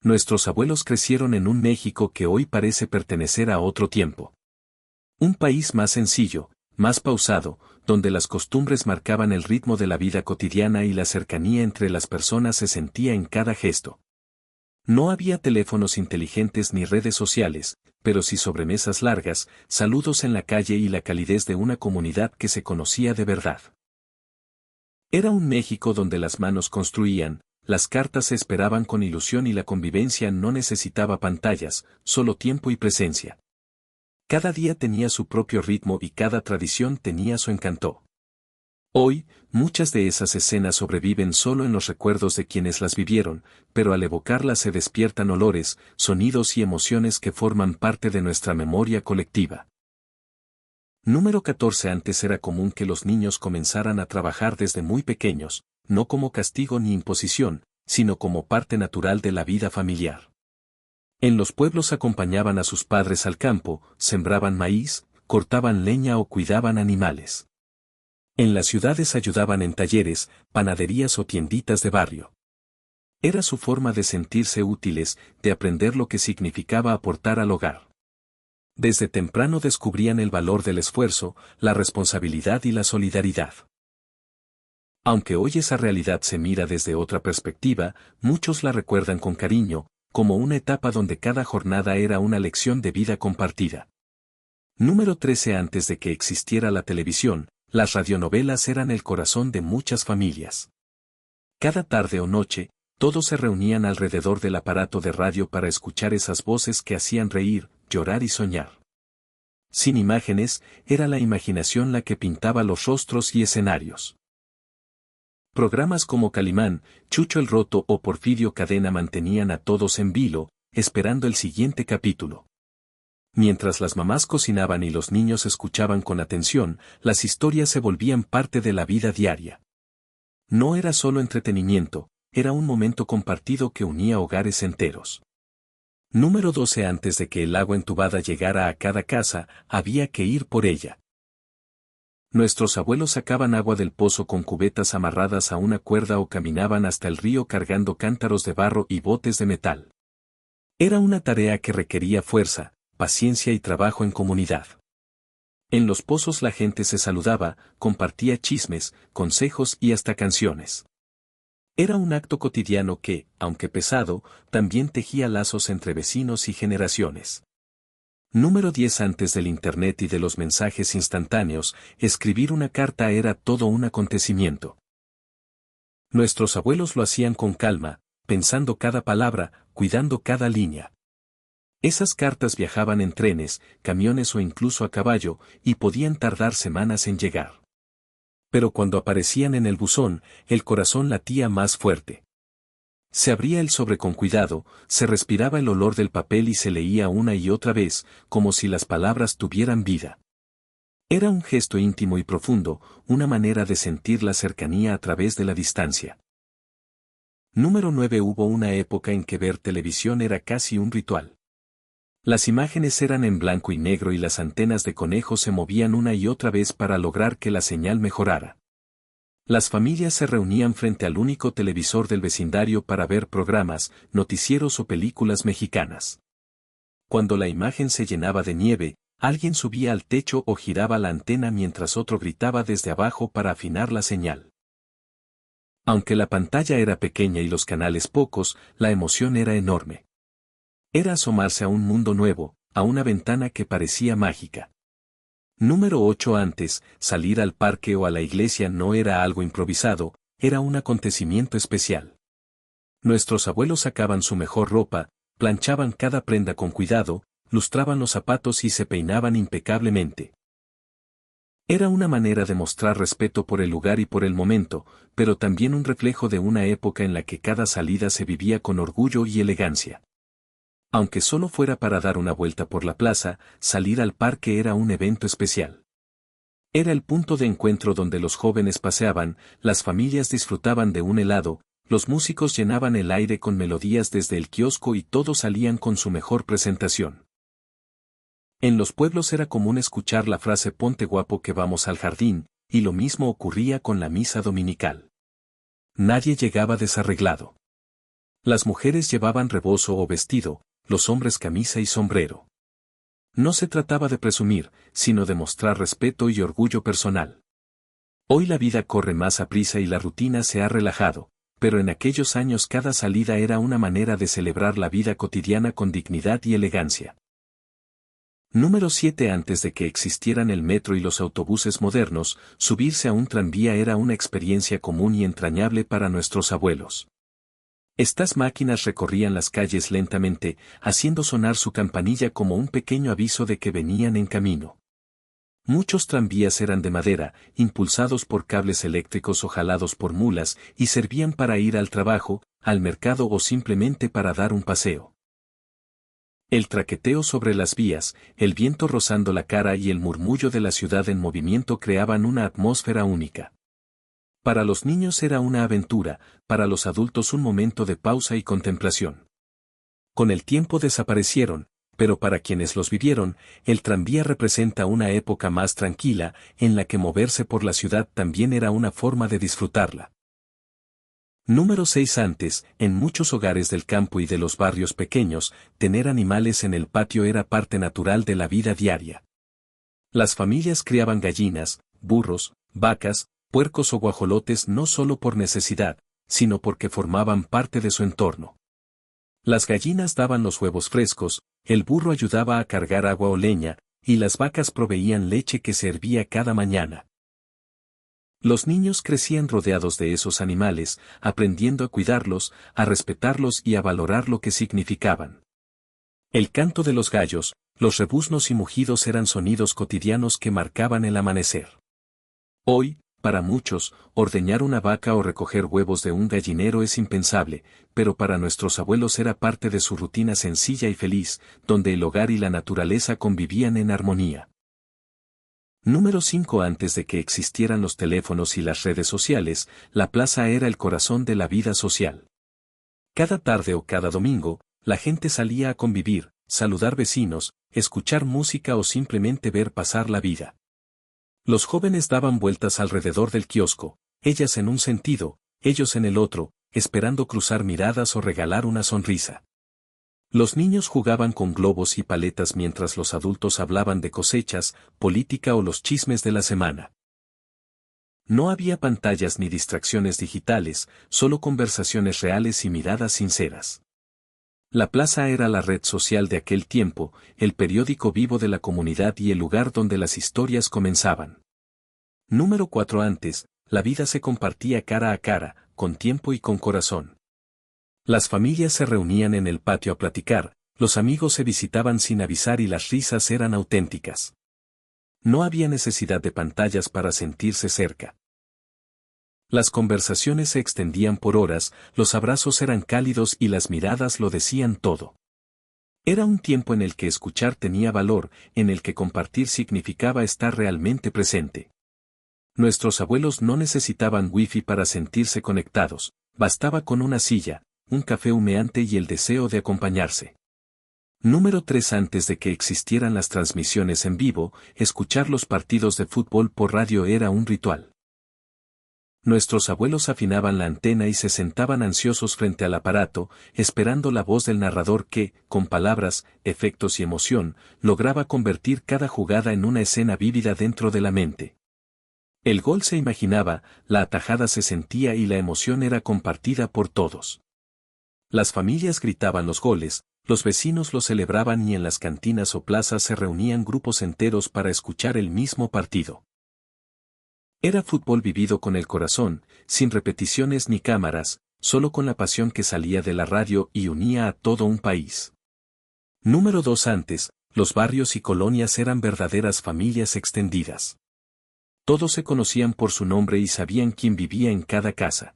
Nuestros abuelos crecieron en un México que hoy parece pertenecer a otro tiempo. Un país más sencillo, más pausado, donde las costumbres marcaban el ritmo de la vida cotidiana y la cercanía entre las personas se sentía en cada gesto. No había teléfonos inteligentes ni redes sociales, pero sí sobremesas largas, saludos en la calle y la calidez de una comunidad que se conocía de verdad. Era un México donde las manos construían, las cartas se esperaban con ilusión y la convivencia no necesitaba pantallas, solo tiempo y presencia. Cada día tenía su propio ritmo y cada tradición tenía su encanto. Hoy, muchas de esas escenas sobreviven solo en los recuerdos de quienes las vivieron, pero al evocarlas se despiertan olores, sonidos y emociones que forman parte de nuestra memoria colectiva. Número 14. Antes era común que los niños comenzaran a trabajar desde muy pequeños, no como castigo ni imposición, sino como parte natural de la vida familiar. En los pueblos acompañaban a sus padres al campo, sembraban maíz, cortaban leña o cuidaban animales. En las ciudades ayudaban en talleres, panaderías o tienditas de barrio. Era su forma de sentirse útiles, de aprender lo que significaba aportar al hogar. Desde temprano descubrían el valor del esfuerzo, la responsabilidad y la solidaridad. Aunque hoy esa realidad se mira desde otra perspectiva, muchos la recuerdan con cariño, como una etapa donde cada jornada era una lección de vida compartida. Número 13. Antes de que existiera la televisión, las radionovelas eran el corazón de muchas familias. Cada tarde o noche, todos se reunían alrededor del aparato de radio para escuchar esas voces que hacían reír, llorar y soñar. Sin imágenes, era la imaginación la que pintaba los rostros y escenarios. Programas como Calimán, Chucho el Roto o Porfirio Cadena mantenían a todos en vilo, esperando el siguiente capítulo. Mientras las mamás cocinaban y los niños escuchaban con atención, las historias se volvían parte de la vida diaria. No era solo entretenimiento, era un momento compartido que unía hogares enteros. Número 12. Antes de que el agua entubada llegara a cada casa, había que ir por ella. Nuestros abuelos sacaban agua del pozo con cubetas amarradas a una cuerda o caminaban hasta el río cargando cántaros de barro y botes de metal. Era una tarea que requería fuerza, paciencia y trabajo en comunidad. En los pozos la gente se saludaba, compartía chismes, consejos y hasta canciones. Era un acto cotidiano que, aunque pesado, también tejía lazos entre vecinos y generaciones. Número 10. Antes del Internet y de los mensajes instantáneos, escribir una carta era todo un acontecimiento. Nuestros abuelos lo hacían con calma, pensando cada palabra, cuidando cada línea. Esas cartas viajaban en trenes, camiones o incluso a caballo, y podían tardar semanas en llegar. Pero cuando aparecían en el buzón, el corazón latía más fuerte. Se abría el sobre con cuidado, se respiraba el olor del papel y se leía una y otra vez, como si las palabras tuvieran vida. Era un gesto íntimo y profundo, una manera de sentir la cercanía a través de la distancia. Número 9. Hubo una época en que ver televisión era casi un ritual. Las imágenes eran en blanco y negro y las antenas de conejo se movían una y otra vez para lograr que la señal mejorara. Las familias se reunían frente al único televisor del vecindario para ver programas, noticieros o películas mexicanas. Cuando la imagen se llenaba de nieve, alguien subía al techo o giraba la antena mientras otro gritaba desde abajo para afinar la señal. Aunque la pantalla era pequeña y los canales pocos, la emoción era enorme. Era asomarse a un mundo nuevo, a una ventana que parecía mágica. Número 8. Antes, salir al parque o a la iglesia no era algo improvisado, era un acontecimiento especial. Nuestros abuelos sacaban su mejor ropa, planchaban cada prenda con cuidado, lustraban los zapatos y se peinaban impecablemente. Era una manera de mostrar respeto por el lugar y por el momento, pero también un reflejo de una época en la que cada salida se vivía con orgullo y elegancia. Aunque solo fuera para dar una vuelta por la plaza, salir al parque era un evento especial. Era el punto de encuentro donde los jóvenes paseaban, las familias disfrutaban de un helado, los músicos llenaban el aire con melodías desde el kiosco y todos salían con su mejor presentación. En los pueblos era común escuchar la frase "ponte guapo que vamos al jardín", y lo mismo ocurría con la misa dominical. Nadie llegaba desarreglado. Las mujeres llevaban rebozo o vestido, los hombres camisa y sombrero. No se trataba de presumir, sino de mostrar respeto y orgullo personal. Hoy la vida corre más aprisa y la rutina se ha relajado, pero en aquellos años cada salida era una manera de celebrar la vida cotidiana con dignidad y elegancia. Número 7. Antes de que existieran el metro y los autobuses modernos, subirse a un tranvía era una experiencia común y entrañable para nuestros abuelos. Estas máquinas recorrían las calles lentamente, haciendo sonar su campanilla como un pequeño aviso de que venían en camino. Muchos tranvías eran de madera, impulsados por cables eléctricos o jalados por mulas, y servían para ir al trabajo, al mercado o simplemente para dar un paseo. El traqueteo sobre las vías, el viento rozando la cara y el murmullo de la ciudad en movimiento creaban una atmósfera única. Para los niños era una aventura, para los adultos un momento de pausa y contemplación. Con el tiempo desaparecieron, pero para quienes los vivieron, el tranvía representa una época más tranquila, en la que moverse por la ciudad también era una forma de disfrutarla. Número 6. Antes, en muchos hogares del campo y de los barrios pequeños, tener animales en el patio era parte natural de la vida diaria. Las familias criaban gallinas, burros, vacas, puercos o guajolotes no solo por necesidad, sino porque formaban parte de su entorno. Las gallinas daban los huevos frescos, el burro ayudaba a cargar agua o leña, y las vacas proveían leche que se hervía cada mañana. Los niños crecían rodeados de esos animales, aprendiendo a cuidarlos, a respetarlos y a valorar lo que significaban. El canto de los gallos, los rebuznos y mugidos eran sonidos cotidianos que marcaban el amanecer. Hoy, para muchos, ordeñar una vaca o recoger huevos de un gallinero es impensable, pero para nuestros abuelos era parte de su rutina sencilla y feliz, donde el hogar y la naturaleza convivían en armonía. Número 5. Antes de que existieran los teléfonos y las redes sociales, la plaza era el corazón de la vida social. Cada tarde o cada domingo, la gente salía a convivir, saludar vecinos, escuchar música o simplemente ver pasar la vida. Los jóvenes daban vueltas alrededor del kiosco, ellas en un sentido, ellos en el otro, esperando cruzar miradas o regalar una sonrisa. Los niños jugaban con globos y paletas mientras los adultos hablaban de cosechas, política o los chismes de la semana. No había pantallas ni distracciones digitales, solo conversaciones reales y miradas sinceras. La plaza era la red social de aquel tiempo, el periódico vivo de la comunidad y el lugar donde las historias comenzaban. Número 4. Antes, la vida se compartía cara a cara, con tiempo y con corazón. Las familias se reunían en el patio a platicar, los amigos se visitaban sin avisar y las risas eran auténticas. No había necesidad de pantallas para sentirse cerca. Las conversaciones se extendían por horas, los abrazos eran cálidos y las miradas lo decían todo. Era un tiempo en el que escuchar tenía valor, en el que compartir significaba estar realmente presente. Nuestros abuelos no necesitaban wifi para sentirse conectados, bastaba con una silla, un café humeante y el deseo de acompañarse. Número 3. Antes de que existieran las transmisiones en vivo, escuchar los partidos de fútbol por radio era un ritual. Nuestros abuelos afinaban la antena y se sentaban ansiosos frente al aparato, esperando la voz del narrador que, con palabras, efectos y emoción, lograba convertir cada jugada en una escena vívida dentro de la mente. El gol se imaginaba, la atajada se sentía y la emoción era compartida por todos. Las familias gritaban los goles, los vecinos los celebraban y en las cantinas o plazas se reunían grupos enteros para escuchar el mismo partido. Era fútbol vivido con el corazón, sin repeticiones ni cámaras, solo con la pasión que salía de la radio y unía a todo un país. Número 2. Antes, los barrios y colonias eran verdaderas familias extendidas. Todos se conocían por su nombre y sabían quién vivía en cada casa.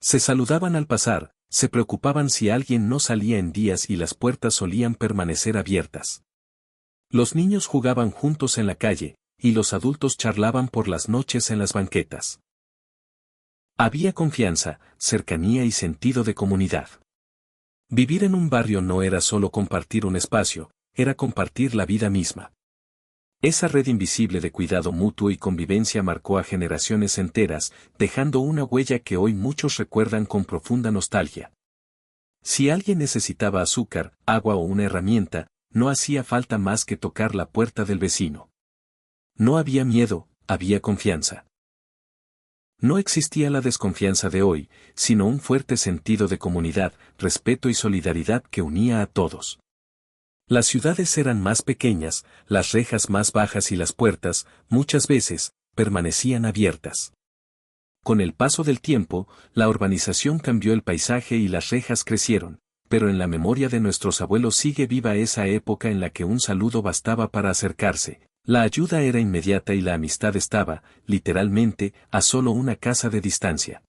Se saludaban al pasar, se preocupaban si alguien no salía en días y las puertas solían permanecer abiertas. Los niños jugaban juntos en la calle, y los adultos charlaban por las noches en las banquetas. Había confianza, cercanía y sentido de comunidad. Vivir en un barrio no era solo compartir un espacio, era compartir la vida misma. Esa red invisible de cuidado mutuo y convivencia marcó a generaciones enteras, dejando una huella que hoy muchos recuerdan con profunda nostalgia. Si alguien necesitaba azúcar, agua o una herramienta, no hacía falta más que tocar la puerta del vecino. No había miedo, había confianza. No existía la desconfianza de hoy, sino un fuerte sentido de comunidad, respeto y solidaridad que unía a todos. Las ciudades eran más pequeñas, las rejas más bajas y las puertas, muchas veces, permanecían abiertas. Con el paso del tiempo, la urbanización cambió el paisaje y las rejas crecieron, pero en la memoria de nuestros abuelos sigue viva esa época en la que un saludo bastaba para acercarse. La ayuda era inmediata y la amistad estaba, literalmente, a solo una casa de distancia.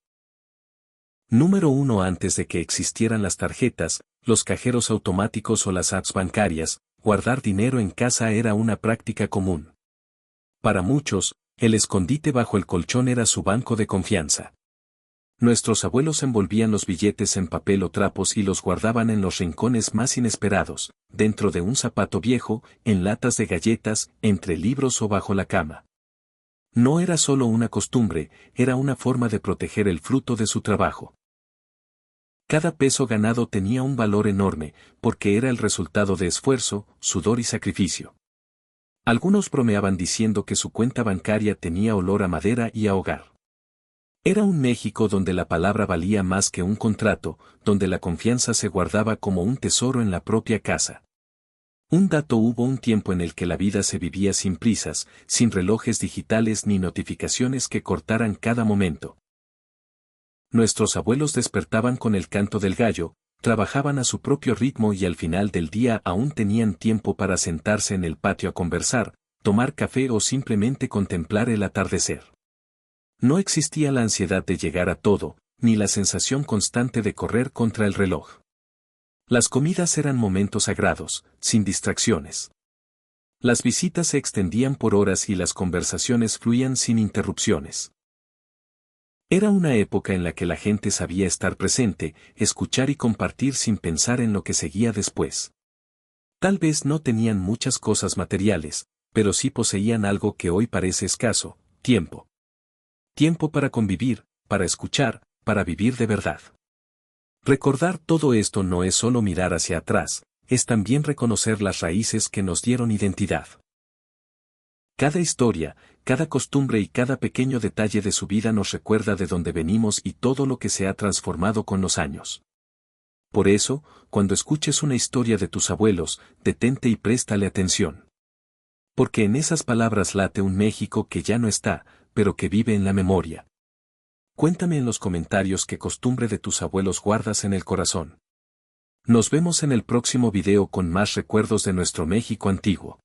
Número 1. Antes de que existieran las tarjetas, los cajeros automáticos o las apps bancarias, guardar dinero en casa era una práctica común. Para muchos, el escondite bajo el colchón era su banco de confianza. Nuestros abuelos envolvían los billetes en papel o trapos y los guardaban en los rincones más inesperados, dentro de un zapato viejo, en latas de galletas, entre libros o bajo la cama. No era solo una costumbre, era una forma de proteger el fruto de su trabajo. Cada peso ganado tenía un valor enorme, porque era el resultado de esfuerzo, sudor y sacrificio. Algunos bromeaban diciendo que su cuenta bancaria tenía olor a madera y a hogar. Era un México donde la palabra valía más que un contrato, donde la confianza se guardaba como un tesoro en la propia casa. Un dato: hubo un tiempo en el que la vida se vivía sin prisas, sin relojes digitales ni notificaciones que cortaran cada momento. Nuestros abuelos despertaban con el canto del gallo, trabajaban a su propio ritmo y al final del día aún tenían tiempo para sentarse en el patio a conversar, tomar café o simplemente contemplar el atardecer. No existía la ansiedad de llegar a todo, ni la sensación constante de correr contra el reloj. Las comidas eran momentos sagrados, sin distracciones. Las visitas se extendían por horas y las conversaciones fluían sin interrupciones. Era una época en la que la gente sabía estar presente, escuchar y compartir sin pensar en lo que seguía después. Tal vez no tenían muchas cosas materiales, pero sí poseían algo que hoy parece escaso: tiempo. Tiempo para convivir, para escuchar, para vivir de verdad. Recordar todo esto no es solo mirar hacia atrás, es también reconocer las raíces que nos dieron identidad. Cada historia, cada costumbre y cada pequeño detalle de su vida nos recuerda de dónde venimos y todo lo que se ha transformado con los años. Por eso, cuando escuches una historia de tus abuelos, detente y préstale atención. Porque en esas palabras late un México que ya no está, pero que vive en la memoria. Cuéntame en los comentarios qué costumbre de tus abuelos guardas en el corazón. Nos vemos en el próximo video con más recuerdos de nuestro México antiguo.